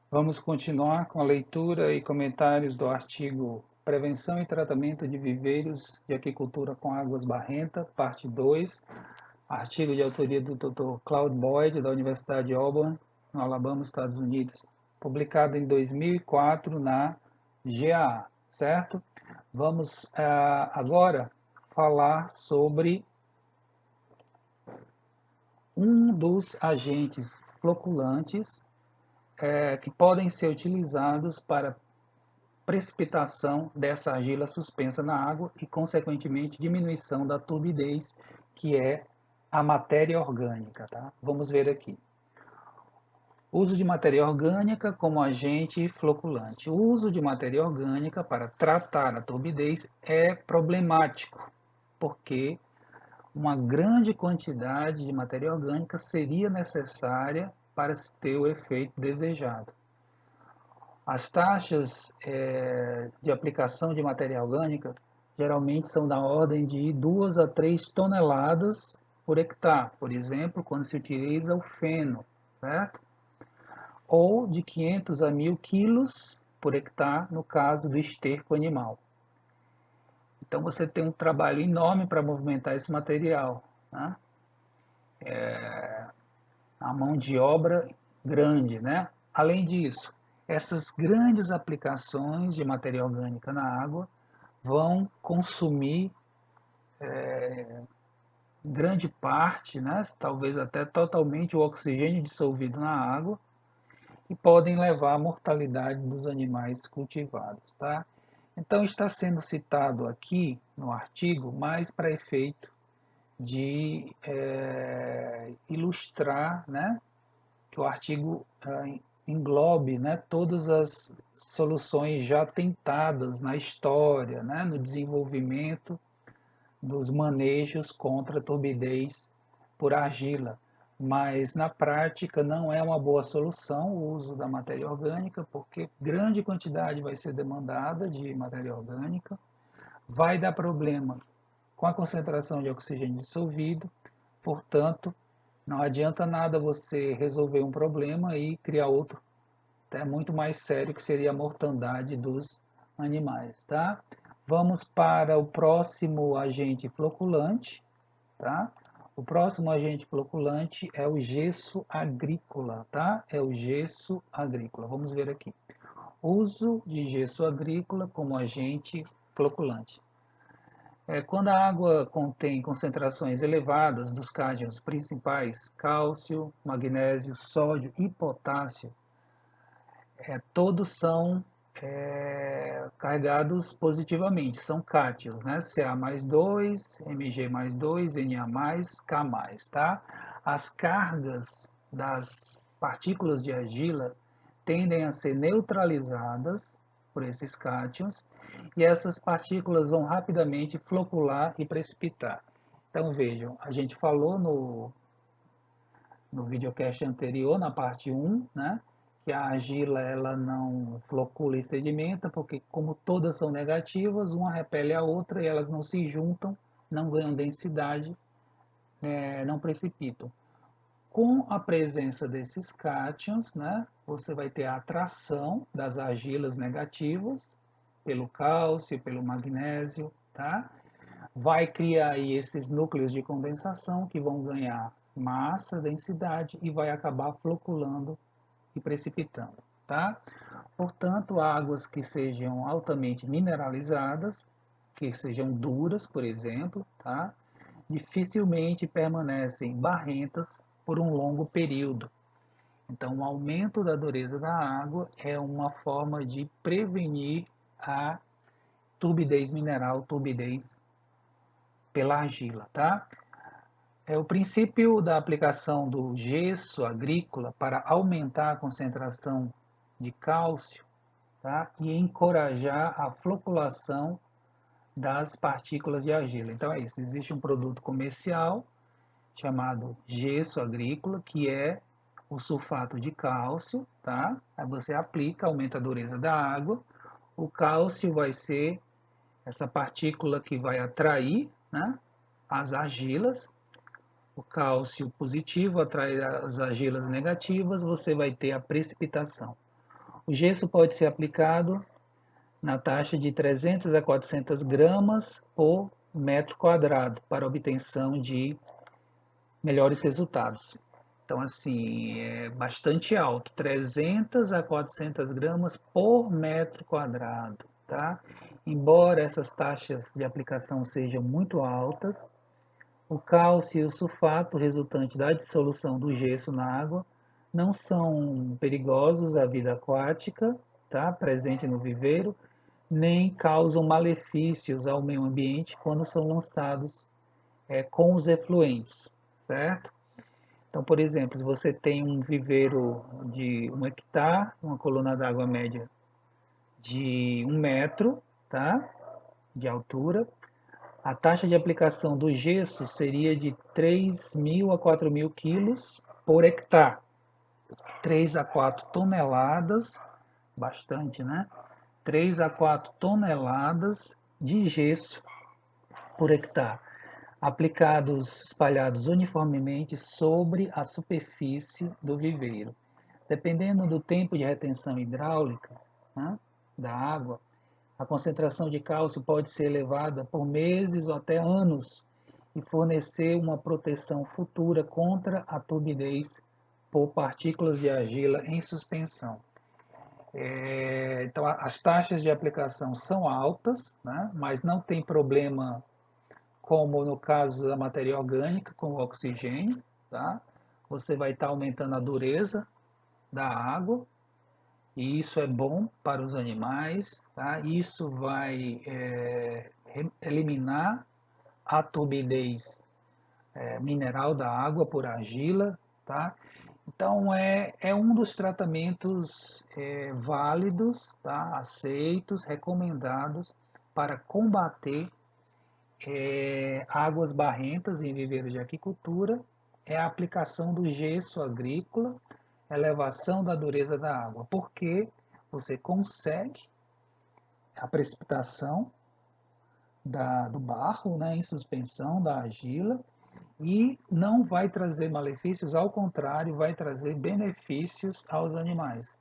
Vamos continuar com a leitura e comentários do artigo Prevenção e Tratamento de Viveiros de Aquicultura com Águas Barrenta, parte 2, artigo de autoria do Dr. Claude Boyd, da Universidade de Auburn, no Alabama, Estados Unidos, publicado em 2004 na GAA, certo? Vamos agora falar sobre um dos agentes floculantes que podem ser utilizados para precipitação dessa argila suspensa na água e, consequentemente, diminuição da turbidez, que é a matéria orgânica. Tá? Vamos ver aqui. Uso de matéria orgânica como agente floculante. O uso de matéria orgânica para tratar a turbidez é problemático, porque uma grande quantidade de matéria orgânica seria necessária para se ter o efeito desejado. As taxas de aplicação de matéria orgânica geralmente são da ordem de 2 a 3 toneladas por hectare, por exemplo, quando se utiliza o feno, certo? Ou de 500 a 1.000 quilos por hectare no caso do esterco animal. Então você tem um trabalho enorme para movimentar esse material, né? A mão de obra grande, né? Além disso, essas grandes aplicações de matéria orgânica na água vão consumir grande parte, né? Talvez até totalmente o oxigênio dissolvido na água e podem levar à mortalidade dos animais cultivados, tá? Então está sendo citado aqui no artigo mais para efeito de ilustrar, né, que o artigo englobe, né, todas as soluções já tentadas na história, né, no desenvolvimento dos manejos contra a turbidez por argila. Mas na prática não é uma boa solução o uso da matéria orgânica, porque grande quantidade vai ser demandada de matéria orgânica, vai dar problema com a concentração de oxigênio dissolvido, portanto, não adianta nada você resolver um problema e criar outro, é muito mais sério, que seria a mortandade dos animais, tá? Vamos para o próximo agente floculante, tá? O próximo agente floculante é o gesso agrícola, tá? É o gesso agrícola. Vamos ver aqui. Uso de gesso agrícola como agente floculante. Quando a água contém concentrações elevadas dos cátions principais, cálcio, magnésio, sódio e potássio, todos são carregados positivamente, são cátions, né? Ca mais 2, Mg mais 2, Na mais, K mais, tá? As cargas das partículas de argila tendem a ser neutralizadas por esses cátions e essas partículas vão rapidamente flocular e precipitar. Então vejam, a gente falou no videocast anterior, na parte 1, né, que a argila ela não flocula e sedimenta, porque como todas são negativas, uma repele a outra e elas não se juntam, não ganham densidade, não precipitam. Com a presença desses cátions, né, você vai ter a atração das argilas negativas pelo cálcio, pelo magnésio, tá? Vai criar aí esses núcleos de condensação que vão ganhar massa, densidade e vai acabar floculando e precipitando, tá? Portanto, águas que sejam altamente mineralizadas, que sejam duras, por exemplo, tá? Dificilmente permanecem barrentas por um longo período. Então, o aumento da dureza da água é uma forma de prevenir a turbidez mineral, turbidez pela argila, tá? O princípio da aplicação do gesso agrícola para aumentar a concentração de cálcio, tá? E encorajar a floculação das partículas de argila. Então é isso, existe um produto comercial chamado gesso agrícola, que é o sulfato de cálcio, tá? Aí você aplica, aumenta a dureza da água, o cálcio vai ser essa partícula que vai atrair, né, as argilas, o cálcio positivo atrai as argilas negativas, você vai ter a precipitação. O gesso pode ser aplicado na taxa de 300 a 400 gramas por metro quadrado para obtenção de melhores resultados. Então, assim, é bastante alto, 300 a 400 gramas por metro quadrado, tá? Embora essas taxas de aplicação sejam muito altas, o cálcio e o sulfato resultante da dissolução do gesso na água não são perigosos à vida aquática, tá? Presente no viveiro, nem causam malefícios ao meio ambiente quando são lançados com os efluentes, certo? Então, por exemplo, se você tem um viveiro de 1 hectare, uma coluna d'água média de 1 metro, tá? De altura, a taxa de aplicação do gesso seria de 3.000 a 4.000 quilos por hectare. 3 a 4 toneladas, bastante, né? 3 a 4 toneladas de gesso por hectare, aplicados, espalhados uniformemente sobre a superfície do viveiro. Dependendo do tempo de retenção hidráulica, né, da água, a concentração de cálcio pode ser elevada por meses ou até anos e fornecer uma proteção futura contra a turbidez por partículas de argila em suspensão. Então, as taxas de aplicação são altas, né, mas não tem problema como no caso da matéria orgânica, com o oxigênio, tá? Você vai estar aumentando a dureza da água, e isso é bom para os animais, tá? Isso vai eliminar a turbidez mineral da água por argila, tá? Então é um dos tratamentos válidos, tá? Aceitos, recomendados para combater águas barrentas em viveiros de aquicultura, é a aplicação do gesso agrícola, elevação da dureza da água, porque você consegue a precipitação do barro, né, em suspensão, da argila, e não vai trazer malefícios, ao contrário, vai trazer benefícios aos animais.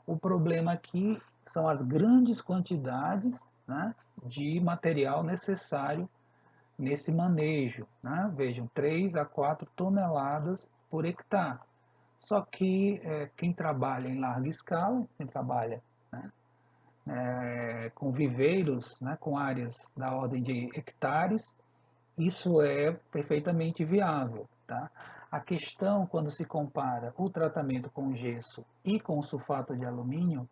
O problema aqui são as grandes quantidades, né, de material necessário nesse manejo, né? Vejam, 3 a 4 toneladas por hectare. Só que quem trabalha em larga escala, quem trabalha, né, com viveiros, né, com áreas da ordem de hectares, isso é perfeitamente viável. Tá? A questão, quando se compara o tratamento com gesso e com sulfato de alumínio,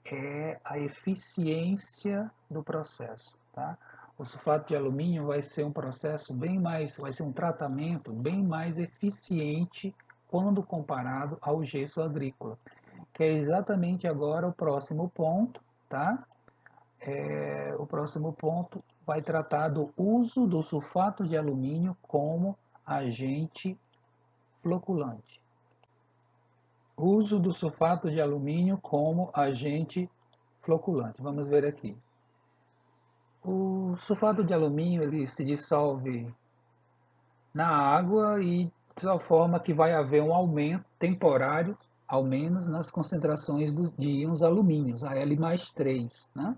é a eficiência do processo. Tá? O sulfato de alumínio vai ser um processo bem mais, vai ser um tratamento bem mais eficiente quando comparado ao gesso agrícola, que é exatamente agora o próximo ponto, tá? O próximo ponto vai tratar do uso do sulfato de alumínio como agente floculante. Uso do sulfato de alumínio como agente floculante. Vamos ver aqui. O sulfato de alumínio ele se dissolve na água e de tal forma que vai haver um aumento temporário, ao menos, nas concentrações de íons alumínios, Al+3, né?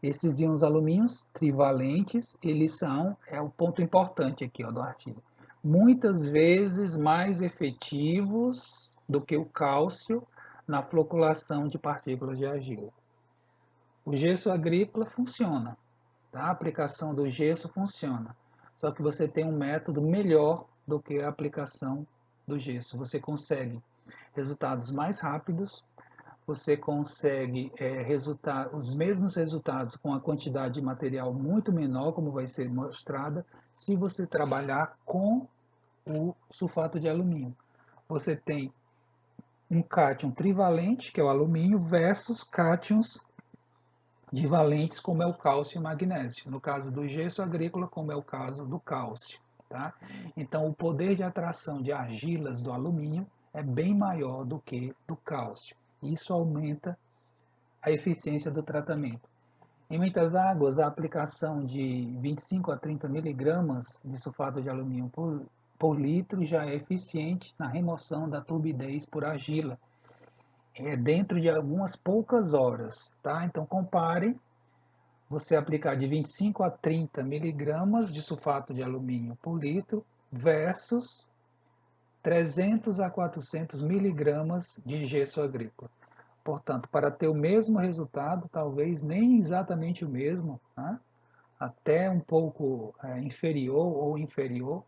Esses íons alumínios trivalentes, eles são, é o ponto importante aqui ó, do artigo, muitas vezes mais efetivos do que o cálcio na floculação de partículas de argila. O gesso agrícola funciona, tá? A aplicação do gesso funciona, só que você tem um método melhor do que a aplicação do gesso. Você consegue resultados mais rápidos, você consegue os mesmos resultados com a quantidade de material muito menor, como vai ser mostrada, se você trabalhar com o sulfato de alumínio. Você tem um cátion trivalente, que é o alumínio, versus cátions divalentes, como é o cálcio e o magnésio. No caso do gesso agrícola, como é o caso do cálcio. Tá? Então, o poder de atração de argilas do alumínio é bem maior do que do cálcio. Isso aumenta a eficiência do tratamento. Em muitas águas, a aplicação de 25 a 30 miligramas de sulfato de alumínio por litro já é eficiente na remoção da turbidez por argila dentro de algumas poucas horas, tá? Então comparem, você aplicar de 25 a 30 miligramas de sulfato de alumínio por litro versus 300 a 400 miligramas de gesso agrícola. Portanto, para ter o mesmo resultado, talvez nem exatamente o mesmo, né? Até um pouco inferior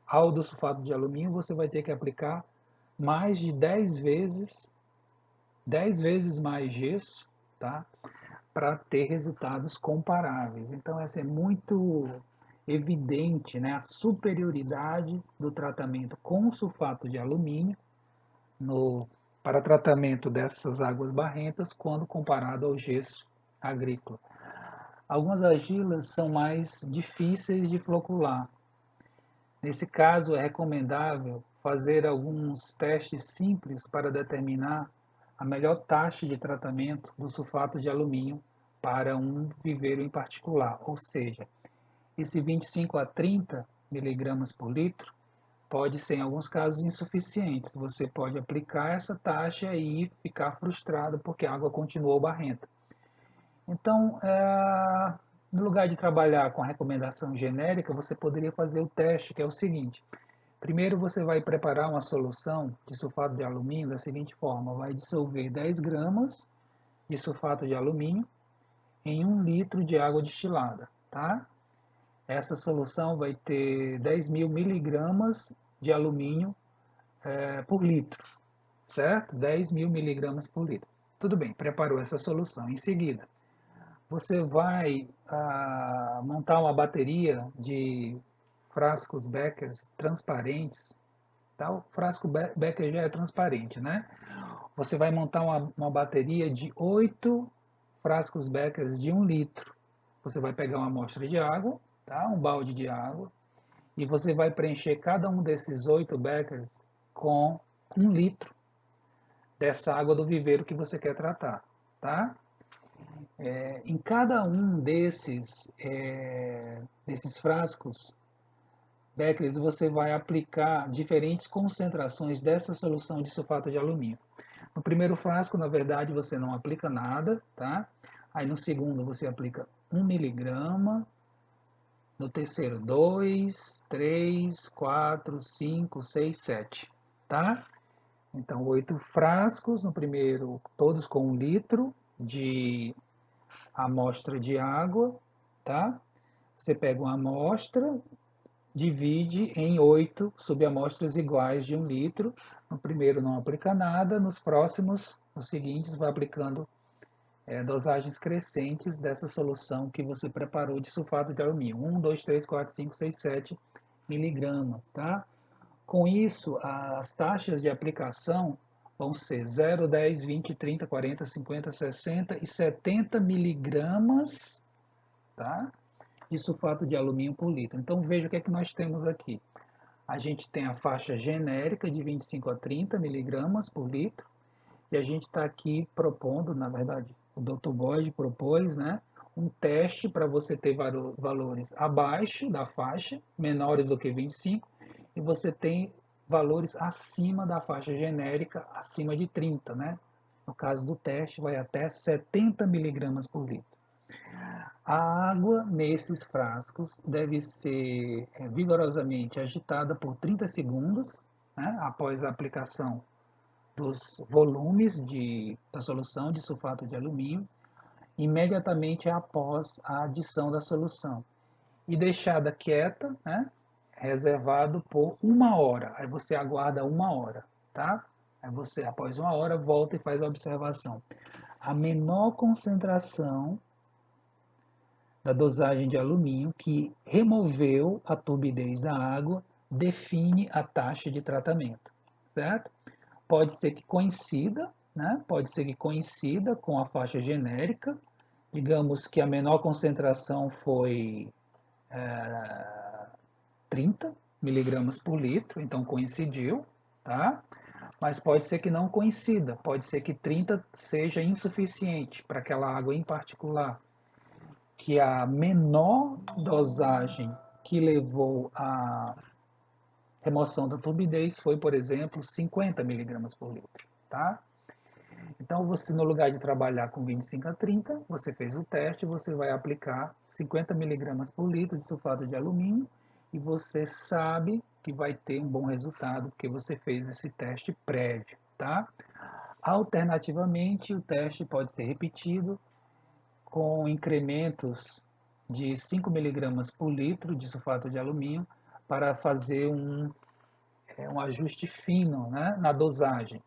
ao do sulfato de alumínio, você vai ter que aplicar mais de 10 vezes mais gesso, tá? Para ter resultados comparáveis. Então, essa é muito evidente, né, a superioridade do tratamento com sulfato de alumínio no, para tratamento dessas águas barrentas quando comparado ao gesso agrícola. Algumas argilas são mais difíceis de flocular. Nesse caso, é recomendável fazer alguns testes simples para determinar a melhor taxa de tratamento do sulfato de alumínio para um viveiro em particular, ou seja, esse 25 a 30 miligramas por litro pode ser, em alguns casos, insuficiente. Você pode aplicar essa taxa e ficar frustrado porque a água continuou barrenta. Então, no lugar de trabalhar com a recomendação genérica, você poderia fazer o teste, que é o seguinte. Primeiro, você vai preparar uma solução de sulfato de alumínio da seguinte forma. Vai dissolver 10 gramas de sulfato de alumínio em 1 litro de água destilada, tá? Essa solução vai ter 10.000 miligramas de alumínio por litro, certo? 10.000 miligramas por litro. Tudo bem, preparou essa solução. Em seguida, você vai montar uma bateria de frascos Beckers transparentes. Tá? O frasco Becker já é transparente, né? Você vai montar uma bateria de 8 frascos Beckers de 1 litro. Você vai pegar uma amostra de água, tá? Um balde de água, e você vai preencher cada um desses 8 Beckers com 1 litro dessa água do viveiro que você quer tratar, tá? Em cada um desses frascos Beckers, você vai aplicar diferentes concentrações dessa solução de sulfato de alumínio. No primeiro frasco, na verdade, você não aplica nada, tá? Aí no segundo você aplica 1 miligrama, no terceiro 2, 3, 4, 5, 6, 7, tá? Então 8 frascos, no primeiro todos com 1 litro de amostra de água, tá? Você pega uma amostra, divide em 8 subamostras iguais de 1 litro. No primeiro não aplica nada, nos seguintes, vai aplicando dosagens crescentes dessa solução que você preparou de sulfato de alumínio. 1, 2, 3, 4, 5, 6, 7 miligramas, tá? Com isso, as taxas de aplicação vão ser 0, 10, 20, 30, 40, 50, 60 e 70 miligramas, tá? De sulfato de alumínio por litro. Então veja o que é que nós temos aqui. A gente tem a faixa genérica de 25 a 30 miligramas por litro, e a gente está aqui propondo, na verdade, o Dr. Boyd propôs, né, um teste para você ter valores abaixo da faixa, menores do que 25, e você tem valores acima da faixa genérica, acima de 30, né? No caso do teste, vai até 70 miligramas por litro. A água nesses frascos deve ser vigorosamente agitada por 30 segundos, né, após a aplicação dos volumes da solução de sulfato de alumínio, imediatamente após a adição da solução. E deixada quieta, né, reservado por 1 hora. Aí você aguarda 1 hora, tá? Aí você, após 1 hora, volta e faz a observação. A menor concentração da dosagem de alumínio que removeu a turbidez da água define a taxa de tratamento, certo? Pode ser que coincida, né? Pode ser que coincida com a faixa genérica, digamos que a menor concentração foi 30 miligramas por litro, então coincidiu, tá? Mas pode ser que não coincida, pode ser que 30 seja insuficiente para aquela água em particular, que a menor dosagem que levou à remoção da turbidez foi, por exemplo, 50 miligramas por litro, tá? Então, você, no lugar de trabalhar com 25 a 30, você fez o teste, você vai aplicar 50 miligramas por litro de sulfato de alumínio e você sabe que vai ter um bom resultado, porque você fez esse teste prévio, tá? Alternativamente, o teste pode ser repetido com incrementos de 5 miligramas por litro de sulfato de alumínio para fazer um ajuste fino, né, na dosagem.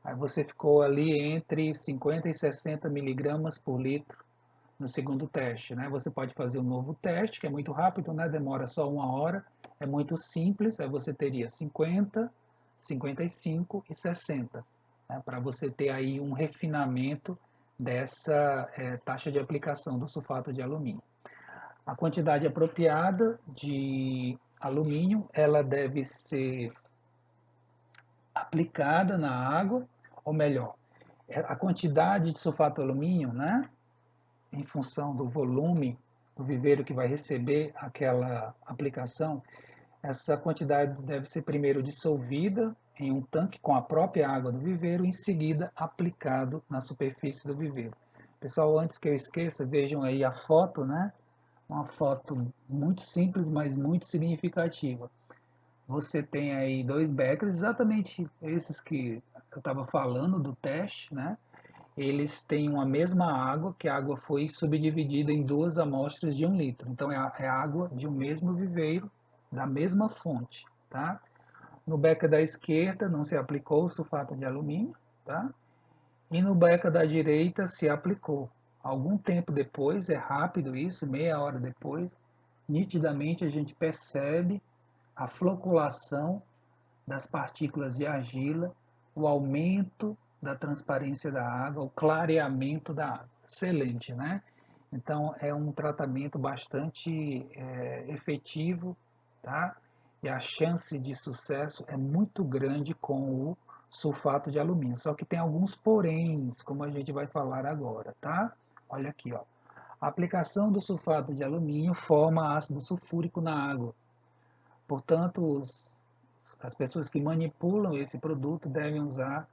Aí você ficou ali entre 50 e 60 miligramas por litro no segundo teste, né? Você pode fazer um novo teste, que é muito rápido, né? Demora só 1 hora, é muito simples. Aí você teria 50, 55 e 60, né? Para você ter aí um refinamento dessa taxa de aplicação do sulfato de alumínio. A quantidade apropriada de alumínio, ela deve ser aplicada na água, ou melhor, a quantidade de sulfato de alumínio, né, em função do volume do viveiro que vai receber aquela aplicação, essa quantidade deve ser primeiro dissolvida em um tanque com a própria água do viveiro e em seguida aplicado na superfície do viveiro. Pessoal, antes que eu esqueça, vejam aí a foto, né? Uma foto muito simples, mas muito significativa. Você tem aí 2 becquerels, exatamente esses que eu estava falando do teste, né? Eles têm uma mesma água, que a água foi subdividida em 2 amostras de 1 litro. Então é água de um mesmo viveiro, da mesma fonte, tá? No beca da esquerda não se aplicou o sulfato de alumínio, tá? E no beca da direita se aplicou. Algum tempo depois, é rápido isso, meia hora depois, nitidamente a gente percebe a floculação das partículas de argila, o aumento da transparência da água, o clareamento da água. Excelente, né? Então é um tratamento bastante efetivo, tá? E a chance de sucesso é muito grande com o sulfato de alumínio. Só que tem alguns poréns, como a gente vai falar agora, tá? Olha aqui, ó. A aplicação do sulfato de alumínio forma ácido sulfúrico na água. Portanto, as pessoas que manipulam esse produto devem usar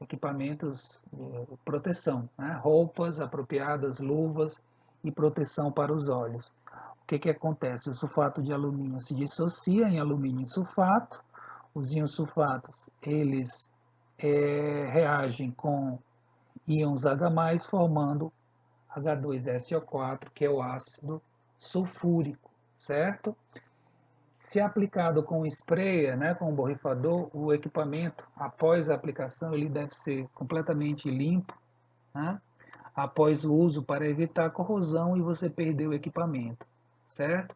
equipamentos de proteção, né? Roupas apropriadas, luvas e proteção para os olhos. O que acontece? O sulfato de alumínio se dissocia em alumínio sulfato. Os íons sulfatos, eles reagem com íons H+, formando H2SO4, que é o ácido sulfúrico, certo? Se aplicado com sprayer, né, com borrifador, o equipamento, após a aplicação, ele deve ser completamente limpo, né, após o uso para evitar corrosão e você perder o equipamento, certo?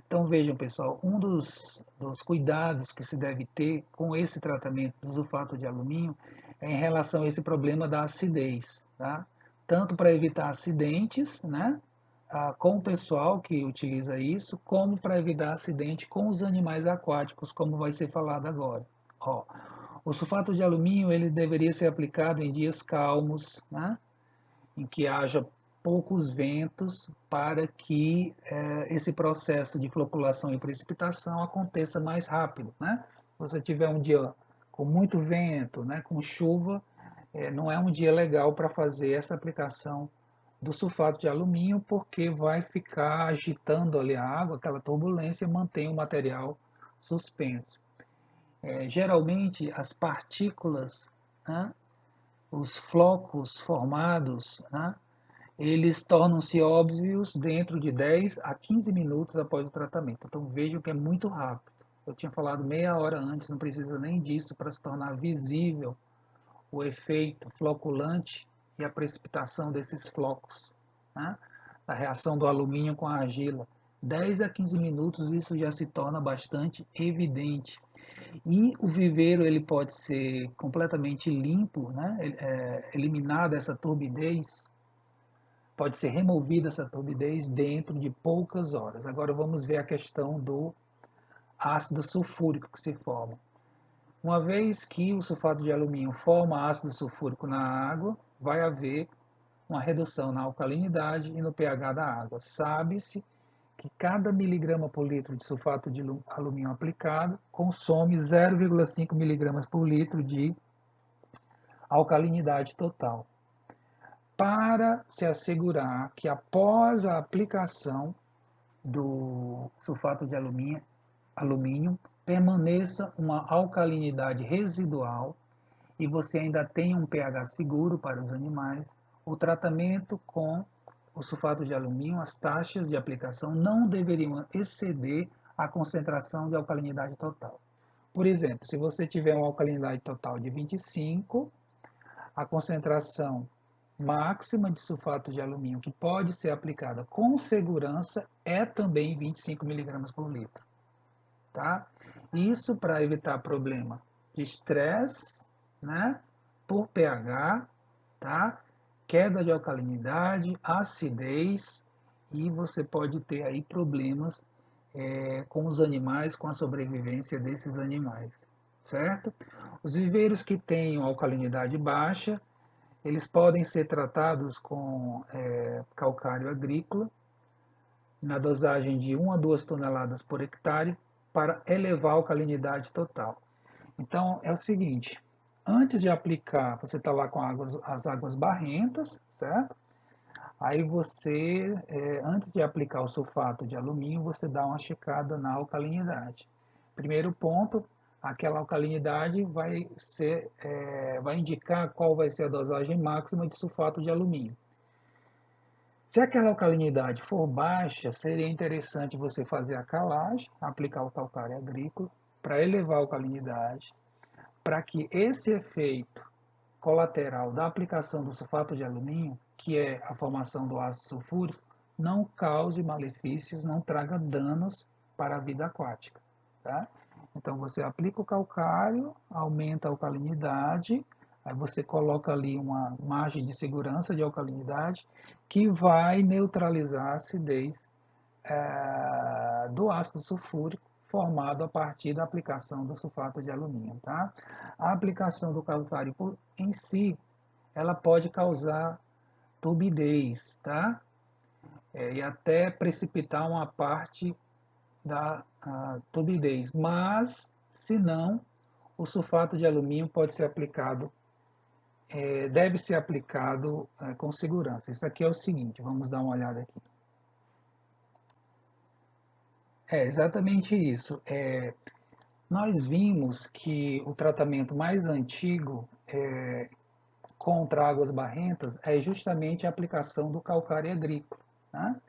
Então vejam, pessoal, um dos cuidados que se deve ter com esse tratamento do sulfato de alumínio é em relação a esse problema da acidez, tá? Tanto para evitar acidentes, né, com o pessoal que utiliza isso, como para evitar acidente com os animais aquáticos, como vai ser falado agora. Ó, o sulfato de alumínio ele deveria ser aplicado em dias calmos, né, em que haja poucos ventos, para que esse processo de floculação e precipitação aconteça mais rápido, né? Se você tiver um dia com muito vento, né, com chuva, não é um dia legal para fazer essa aplicação do sulfato de alumínio, porque vai ficar agitando ali a água, aquela turbulência mantém o material suspenso. Geralmente as partículas, né, os flocos formados, né, eles tornam-se óbvios dentro de 10 a 15 minutos após o tratamento. Então vejam que é muito rápido. Eu tinha falado meia hora antes, não precisa nem disso para se tornar visível o efeito floculante e a precipitação desses flocos, né? A reação do alumínio com a argila. 10 a 15 minutos isso já se torna bastante evidente. E o viveiro ele pode ser completamente limpo, né? Eliminada essa turbidez, pode ser removida essa turbidez dentro de poucas horas. Agora vamos ver a questão do ácido sulfúrico que se forma. Uma vez que o sulfato de alumínio forma ácido sulfúrico na água, vai haver uma redução na alcalinidade e no pH da água. Sabe-se que cada miligrama por litro de sulfato de alumínio aplicado consome 0,5 miligramas por litro de alcalinidade total, para se assegurar que após a aplicação do sulfato de alumínio permaneça uma alcalinidade residual e você ainda tenha um pH seguro para os animais. O tratamento com o sulfato de alumínio, as taxas de aplicação não deveriam exceder a concentração de alcalinidade total. Por exemplo, se você tiver uma alcalinidade total de 25, a concentração máxima de sulfato de alumínio que pode ser aplicada com segurança é também 25 mg por litro. Tá? Isso para evitar problema de estresse, né, por pH, tá? Queda de alcalinidade, acidez, e você pode ter aí problemas com os animais, com a sobrevivência desses animais, certo? Os viveiros que tenham alcalinidade baixa, eles podem ser tratados com calcário agrícola, na dosagem de 1 a 2 toneladas por hectare, para elevar a alcalinidade total. Então, é o seguinte, antes de aplicar, você está lá com as águas barrentas, certo? Aí você, antes de aplicar o sulfato de alumínio, você dá uma checada na alcalinidade. Primeiro ponto, aquela alcalinidade vai indicar qual vai ser a dosagem máxima de sulfato de alumínio. Se aquela alcalinidade for baixa, seria interessante você fazer a calagem, aplicar o calcário agrícola, para elevar a alcalinidade, para que esse efeito colateral da aplicação do sulfato de alumínio, que é a formação do ácido sulfúrico, não cause malefícios, não traga danos para a vida aquática. Tá? Então você aplica o calcário, aumenta a alcalinidade, aí você coloca ali uma margem de segurança de alcalinidade que vai neutralizar a acidez do ácido sulfúrico formado a partir da aplicação do sulfato de alumínio. Tá? A aplicação do calcário em si, ela pode causar turbidez, tá? E até precipitar uma parte da turbidez, mas se não, o sulfato de alumínio pode ser aplicado, deve ser aplicado com segurança. Isso aqui é o seguinte, vamos dar uma olhada aqui. É exatamente isso. Nós vimos que o tratamento mais antigo contra águas barrentas é justamente a aplicação do calcário agrícola. Né?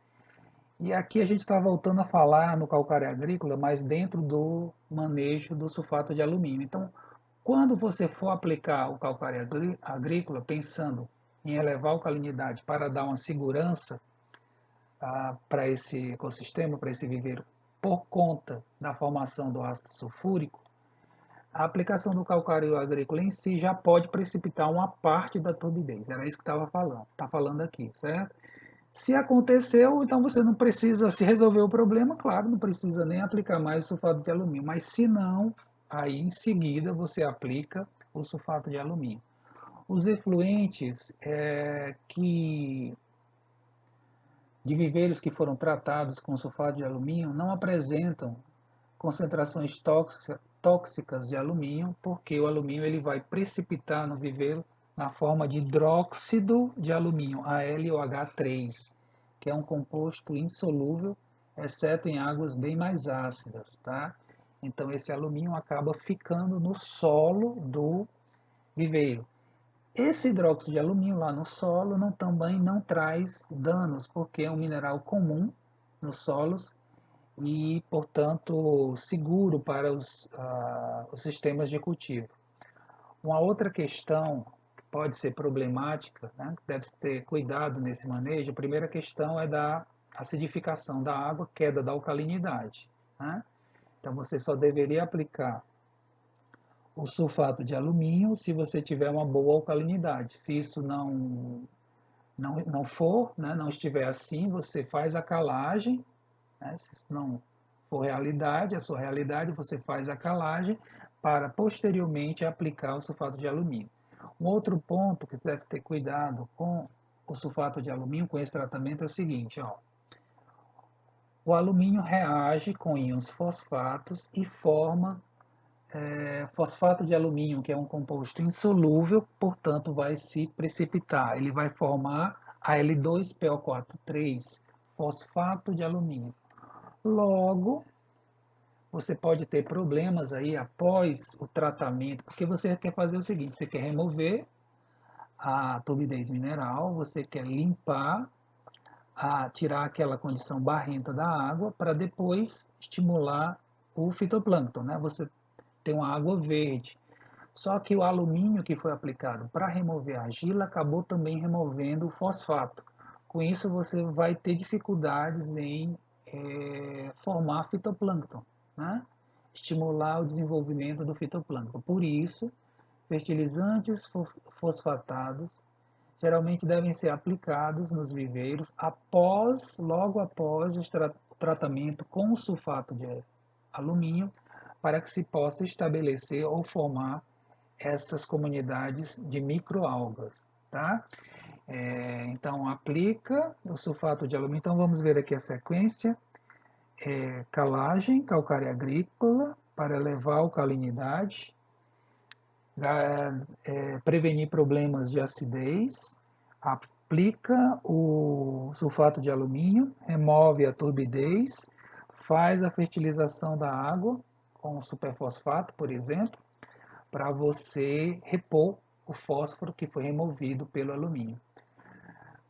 E aqui a gente está voltando a falar no calcário agrícola, mas dentro do manejo do sulfato de alumínio. Então, quando você for aplicar o calcário agrícola, pensando em elevar a alcalinidade para dar uma segurança para esse ecossistema, para esse viveiro, por conta da formação do ácido sulfúrico, a aplicação do calcário agrícola em si já pode precipitar uma parte da turbidez. Era isso que estava falando, está falando aqui, certo? Se aconteceu, então você não precisa, se resolver o problema, claro, não precisa nem aplicar mais o sulfato de alumínio. Mas se não, aí em seguida você aplica o sulfato de alumínio. Os efluentes de viveiros que foram tratados com sulfato de alumínio não apresentam concentrações tóxicas de alumínio, porque o alumínio ele vai precipitar no viveiro na forma de hidróxido de alumínio, AlOH3, que é um composto insolúvel, exceto em águas bem mais ácidas, tá? Então esse alumínio acaba ficando no solo do viveiro. Esse hidróxido de alumínio lá no solo também não traz danos, porque é um mineral comum nos solos e, portanto, seguro para os sistemas de cultivo. Uma outra questão que pode ser problemática, né, que deve ter cuidado nesse manejo, a primeira questão é da acidificação da água, queda da alcalinidade. Né? Então, você só deveria aplicar o sulfato de alumínio se você tiver uma boa alcalinidade. Se isso não for, né, não estiver assim, você faz a calagem, né, se isso não for realidade, a sua realidade, você faz a calagem para posteriormente aplicar o sulfato de alumínio. Um outro ponto que você deve ter cuidado com o sulfato de alumínio, com esse tratamento, é o seguinte, ó. O alumínio reage com íons fosfatos e forma fosfato de alumínio, que é um composto insolúvel, portanto vai se precipitar. Ele vai formar Al2PO4,3, fosfato de alumínio. Logo, você pode ter problemas aí após o tratamento, porque você quer fazer o seguinte, você quer remover a turbidez mineral, você quer limpar, tirar aquela condição barrenta da água para depois estimular o fitoplâncton, né? Você tem uma água verde. Só que o alumínio que foi aplicado para remover a argila acabou também removendo o fosfato. Com isso, você vai ter dificuldades em formar fitoplâncton, né? Estimular o desenvolvimento do fitoplâncton. Por isso, fertilizantes fosfatados geralmente devem ser aplicados nos viveiros logo após o tratamento com sulfato de alumínio, para que se possa estabelecer ou formar essas comunidades de microalgas, tá? Então, aplica o sulfato de alumínio. Então, vamos ver aqui a sequência. Calagem calcária agrícola para elevar a alcalinidade, prevenir problemas de acidez, aplica o sulfato de alumínio, remove a turbidez, faz a fertilização da água com superfosfato, por exemplo, para você repor o fósforo que foi removido pelo alumínio.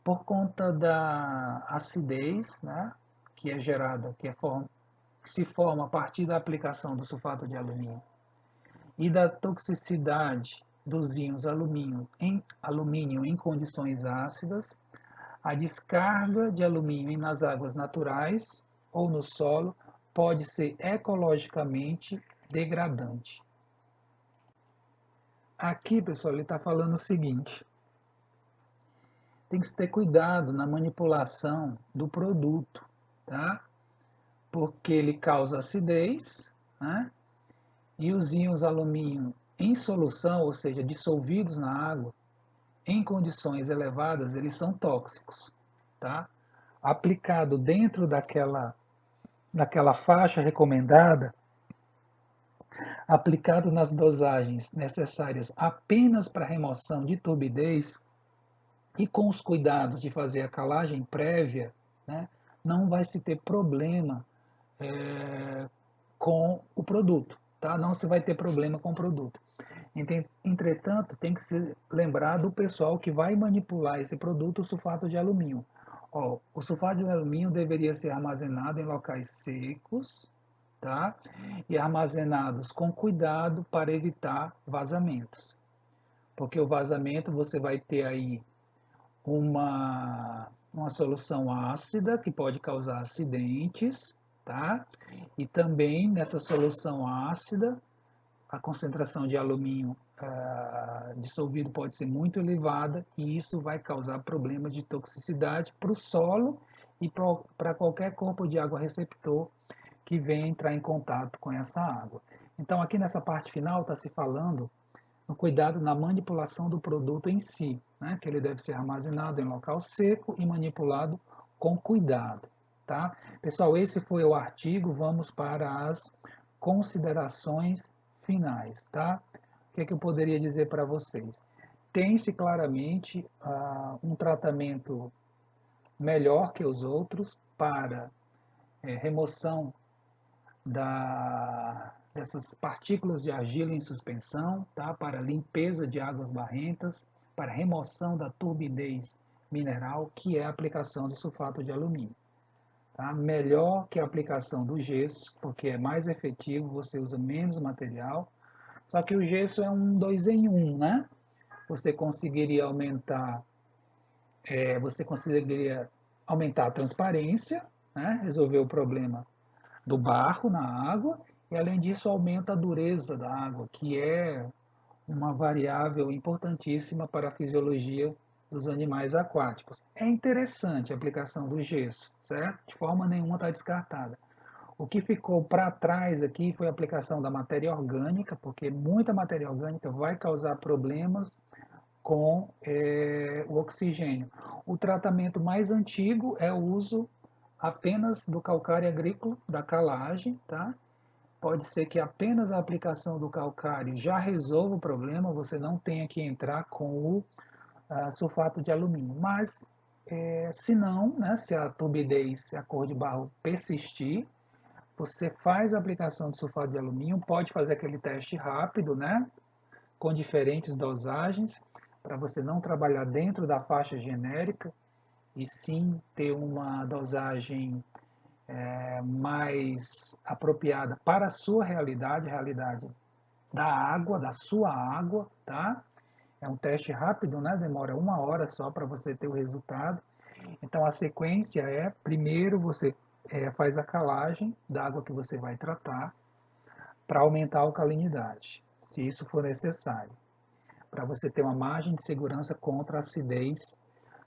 Por conta da acidez, né, que é gerada, que se forma a partir da aplicação do sulfato de alumínio, e da toxicidade dos íons alumínio em condições ácidas, a descarga de alumínio nas águas naturais ou no solo pode ser ecologicamente degradante. Aqui, pessoal, ele está falando o seguinte: tem que se ter cuidado na manipulação do produto, tá? Porque ele causa acidez, né? E os íons alumínio em solução, ou seja, dissolvidos na água, em condições elevadas, eles são tóxicos, tá? Aplicado dentro daquela faixa recomendada, aplicado nas dosagens necessárias apenas para remoção de turbidez e com os cuidados de fazer a calagem prévia, né, não vai se ter problema com o produto, tá? Não se vai ter problema com o produto. Entretanto, tem que se lembrar do pessoal que vai manipular esse produto, o sulfato de alumínio. O sulfato de alumínio deveria ser armazenado em locais secos, tá? E armazenados com cuidado para evitar vazamentos. Porque o vazamento você vai ter aí uma solução ácida que pode causar acidentes, tá? E também nessa solução ácida, a concentração de alumínio dissolvido pode ser muito elevada e isso vai causar problemas de toxicidade para o solo e para qualquer corpo de água receptor que venha entrar em contato com essa água. Então, aqui nessa parte final está se falando no cuidado na manipulação do produto em si, né? Que ele deve ser armazenado em local seco e manipulado com cuidado. Tá? Pessoal, esse foi o artigo, vamos para as considerações finais. Tá? O que, é que eu poderia dizer para vocês? Tem-se claramente um tratamento melhor que os outros para remoção dessas partículas de argila em suspensão, tá? Para limpeza de águas barrentas, para remoção da turbidez mineral, que é a aplicação do sulfato de alumínio. Tá? Melhor que a aplicação do gesso, porque é mais efetivo, você usa menos material. Só que o gesso é um 2 em 1, né? Você conseguiria aumentar a transparência, né? Resolver o problema do barro na água e, além disso, aumenta a dureza da água, que é uma variável importantíssima para a fisiologia dos animais aquáticos. É interessante a aplicação do gesso, certo? De forma nenhuma está descartada. O que ficou para trás aqui foi a aplicação da matéria orgânica, porque muita matéria orgânica vai causar problemas com o oxigênio. O tratamento mais antigo é o uso apenas do calcário agrícola, da calagem, tá? pode ser que apenas a aplicação do calcário já resolva o problema, você não tenha que entrar com o sulfato de alumínio. Mas, se não, né, se a turbidez, se a cor de barro persistir, você faz a aplicação de sulfato de alumínio, pode fazer aquele teste rápido, né, com diferentes dosagens, para você não trabalhar dentro da faixa genérica, e sim ter uma dosagem mais apropriada para a sua realidade, a realidade da água, da sua água, tá? É um teste rápido, né? Demora 1 hora só para você ter o resultado. Então a sequência é, primeiro você faz a calagem da água que você vai tratar para aumentar a alcalinidade, se isso for necessário, para você ter uma margem de segurança contra a acidez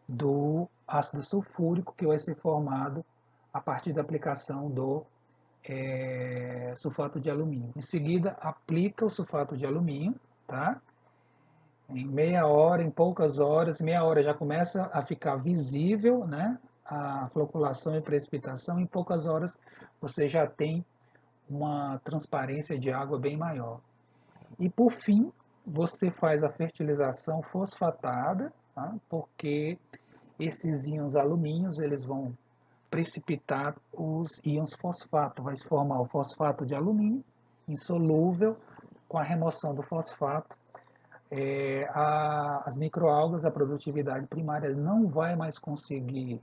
do ácido sulfúrico que vai ser formado a partir da aplicação do sulfato de alumínio. Em seguida, aplica o sulfato de alumínio, tá? Em meia hora, em poucas horas, meia hora já começa a ficar visível, né? A floculação e precipitação. Em poucas horas você já tem uma transparência de água bem maior. E por fim, você faz a fertilização fosfatada, tá? Porque esses íons alumínios eles vão precipitar os íons fosfato, vai se formar o fosfato de alumínio insolúvel. Com a remoção do fosfato, as microalgas, a produtividade primária não vai mais conseguir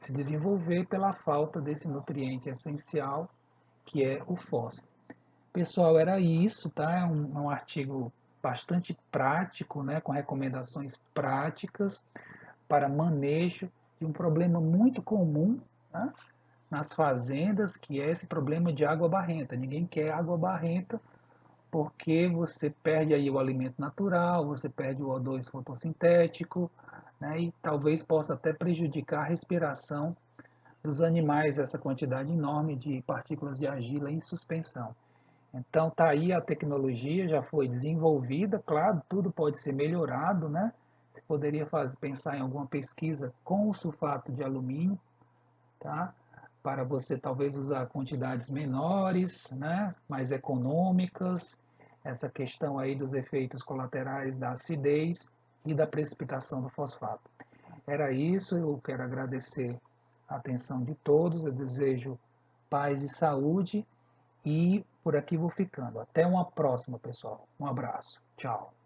se desenvolver pela falta desse nutriente essencial que é o fósforo. Pessoal, era isso, tá? É um artigo bastante prático, né, com recomendações práticas para manejo de um problema muito comum, né, nas fazendas, que é esse problema de água barrenta. Ninguém quer água barrenta porque você perde aí o alimento natural, você perde o O2 fotossintético, né, e talvez possa até prejudicar a respiração dos animais, essa quantidade enorme de partículas de argila em suspensão. Então tá aí a tecnologia, já foi desenvolvida, claro, tudo pode ser melhorado, né? Você poderia pensar em alguma pesquisa com o sulfato de alumínio, tá? Para você talvez usar quantidades menores, né? Mais econômicas, essa questão aí dos efeitos colaterais da acidez e da precipitação do fosfato. Era isso, eu quero agradecer a atenção de todos, eu desejo paz e saúde e por aqui vou ficando. Até uma próxima, pessoal. Um abraço. Tchau.